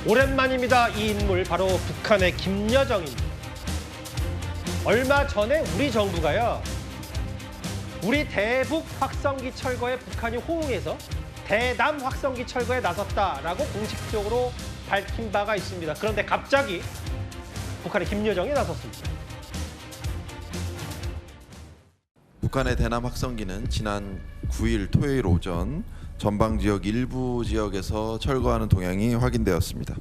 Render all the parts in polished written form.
오랜만입니다. 이 인물 바로 북한의 김여정입니다. 얼마 전에 우리 정부가요, 우리 대북 확성기 철거에 북한이 호응해서 대남 확성기 철거에 나섰다라고 공식적으로 밝힌 바가 있습니다. 그런데 갑자기 북한의 김여정이 나섰습니다. 북한의 대남 확성기는 지난 9일 토요일 오전 전방 지역 일부 지역에서 철거하는 동향이 확인되었습니다.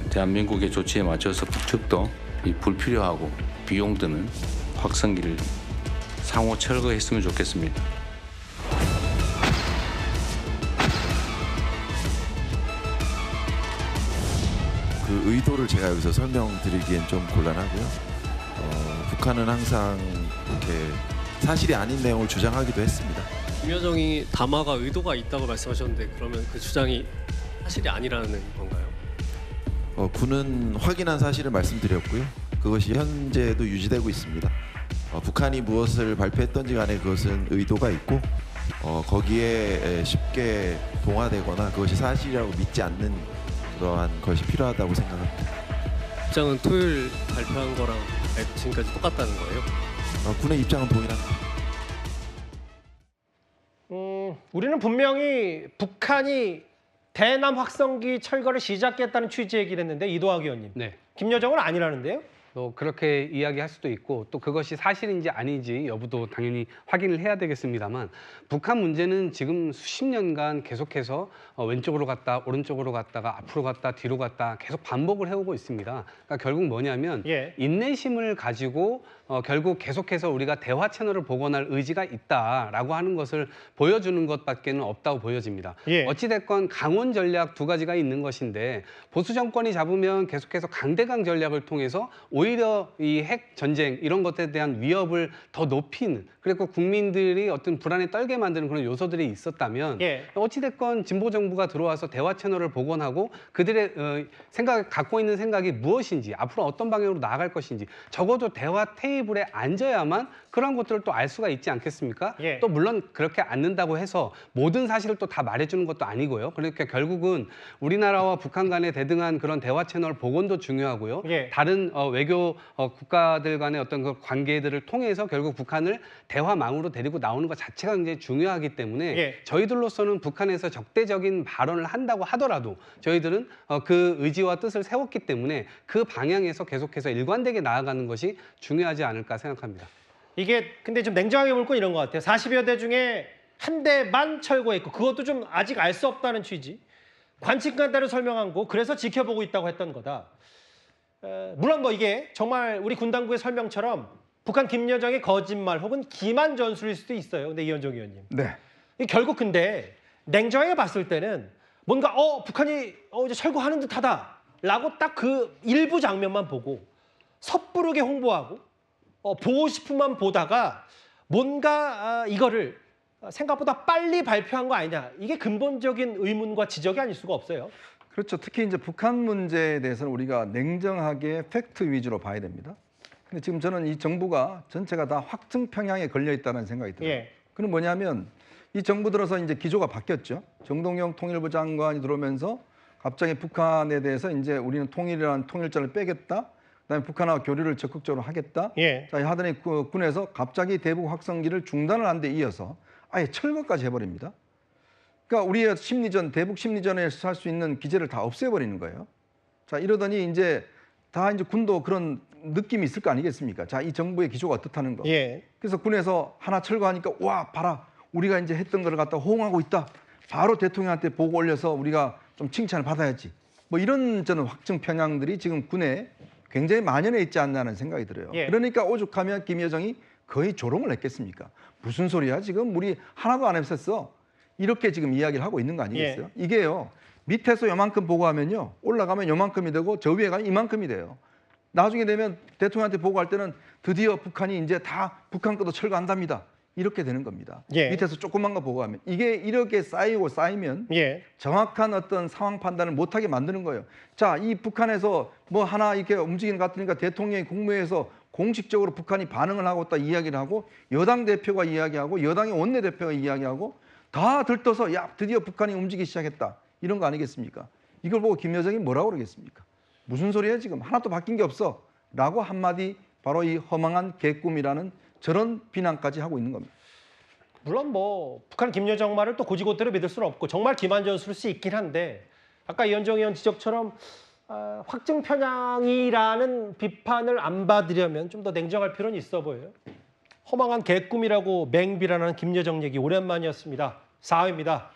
대한민국의 조치에 맞춰서 북측도 이 불필요하고 비용 드는 확성기를 상호 철거했으면 좋겠습니다. 그 의도를 제가 여기서 설명드리기엔 좀 곤란하고요. 북한은 항상 이렇게 사실이 아닌 내용을 주장하기도 했습니다. 김여정이 담화가 의도가 있다고 말씀하셨는데 그러면 그 주장이 사실이 아니라는 건가요? 군은 확인한 사실을 말씀드렸고요. 그것이 현재도 유지되고 있습니다. 북한이 무엇을 발표했던지 간에 그것은 의도가 있고 거기에 쉽게 동화되거나 그것이 사실이라고 믿지 않는 그러한 것이 필요하다고 생각합니다. 입장은 토요일 발표한 거랑 지금까지 똑같다는 거예요? 군의 입장은 동일합니다. 우리는 분명히 북한이 대남 확성기 철거를 시작했다는 취지의 얘기를 했는데 이도학 의원님, 네. 김여정은 아니라는데요? 그렇게 이야기할 수도 있고 또 그것이 사실인지 아닌지 여부도 당연히 확인을 해야 되겠습니다만 북한 문제는 지금 수십 년간 계속해서 왼쪽으로 갔다 오른쪽으로 갔다가 앞으로 갔다 뒤로 갔다 계속 반복을 해오고 있습니다. 그러니까 결국 뭐냐면 인내심을 가지고 결국 계속해서 우리가 대화 채널을 복원할 의지가 있다라고 하는 것을 보여주는 것밖에는 없다고 보여집니다. 어찌됐건 강원 전략 두 가지가 있는 것인데 보수 정권이 잡으면 계속해서 강대강 전략을 통해서 오히려 이 핵 전쟁 이런 것에 대한 위협을 더 높이는, 그리고 국민들이 어떤 불안에 떨게 만드는 그런 요소들이 있었다면 어찌됐건 진보 정부가 들어와서 대화 채널을 복원하고 그들의 갖고 있는 생각이 무엇인지, 앞으로 어떤 방향으로 나아갈 것인지 적어도 대화 테이블에 앉아야만 그런 것들을 또 알 수가 있지 않겠습니까? 또 물론 그렇게 앉는다고 해서 모든 사실을 또 다 말해주는 것도 아니고요. 그러니까 결국은 우리나라와 북한 간의 대등한 그런 대화 채널 복원도 중요하고요. 다른 외교 국가들 간의 어떤 그 관계들을 통해서 결국 북한을 대화망으로 데리고 나오는 것 자체가 굉장히 중요하기 때문에 저희들로서는 북한에서 적대적인 발언을 한다고 하더라도 저희들은 그 의지와 뜻을 세웠기 때문에 그 방향에서 계속해서 일관되게 나아가는 것이 중요하지 않을까 생각합니다. 이게 근데 좀 냉정하게 볼 건 이런 것 같아요. 40여 대 중에 한 대만 철거했고 그것도 좀 아직 알 수 없다는 취지. 관측간다를 설명한 거 그래서 지켜보고 있다고 했던 거다. 물론 뭐 이게 정말 우리 군 당국의 설명처럼 북한 김여정의 거짓말 혹은 기만 전술일 수도 있어요. 근데 이현정 의원님. 결국 근데 냉정하게 봤을 때는 뭔가 북한이 이제 철거하는 듯하다라고 딱 그 일부 장면만 보고 섣부르게 홍보하고 보고싶은만 보다가 뭔가 이거를 생각보다 빨리 발표한 거 아니냐. 이게 근본적인 의문과 지적이 아닐 수가 없어요. 그렇죠. 특히 이제 북한 문제에 대해서는 우리가 냉정하게 팩트 위주로 봐야 됩니다. 근데 지금 저는 이 정부가 전체가 다 확증 편향에 걸려 있다는 생각이 들어요. 그건 뭐냐면 이 정부 들어서 이제 기조가 바뀌었죠. 정동영 통일부 장관이 들어오면서 갑자기 북한에 대해서 이제 우리는 통일이라는 통일자를 빼겠다. 그다음에 북한과 교류를 적극적으로 하겠다. 자, 하더니 군에서 갑자기 대북 확성기를 중단을 한 데 이어서 아예 철거까지 해버립니다. 그러니까 우리의 심리전, 대북 심리전에서 할 수 있는 기제를 다 없애버리는 거예요. 자, 이러더니 이제 다 이제 군도 그런 느낌이 있을 거 아니겠습니까? 자, 이 정부의 기조가 어떻다는 거. 그래서 군에서 하나 철거하니까 와, 봐라. 우리가 이제 했던 거를 갖다 호응하고 있다. 바로 대통령한테 보고 올려서 우리가 좀 칭찬을 받아야지. 뭐 이런 저는 확증 편향들이 지금 군에 굉장히 만연해 있지 않나는 생각이 들어요. 그러니까 오죽하면 김여정이 거의 조롱을 했겠습니까? 무슨 소리야? 지금 우리 하나도 안 했었어. 이렇게 지금 이야기를 하고 있는 거 아니겠어요? 이게요. 밑에서 요만큼 보고하면요. 올라가면 요만큼이 되고 저 위에 가면 이만큼이 돼요. 나중에 되면 대통령한테 보고할 때는 드디어 북한이 이제 다 북한 것도 철거한답니다. 이렇게 되는 겁니다. 밑에서 조그만 거 보고하면. 이게 이렇게 쌓이고 쌓이면 정확한 어떤 상황 판단을 못하게 만드는 거예요. 자, 이 북한에서 뭐 하나 이렇게 움직이는 것 같으니까 대통령이 국무회에서 공식적으로 북한이 반응을 하고 딱 이야기를 하고 여당 대표가 이야기하고 여당의 원내대표가 이야기하고 다 들떠서 야, 드디어 북한이 움직이기 시작했다. 이런 거 아니겠습니까? 이걸 보고 김여정이 뭐라고 그러겠습니까? 무슨 소리야 지금 하나도 바뀐 게 없어 라고 한마디 바로 이 허망한 개꿈이라는 저런 비난까지 하고 있는 겁니다. 물론 뭐 북한 김여정 말을 또 고지고대로 믿을 수는 없고 정말 기만전수일 수 있긴 한데 아까 이현정 의원 지적처럼 확증 편향이라는 비판을 안 받으려면 좀 더 냉정할 필요는 있어 보여요. 허망한 개꿈이라고 맹비난하는 김여정 얘기 오랜만이었습니다. 4회입니다.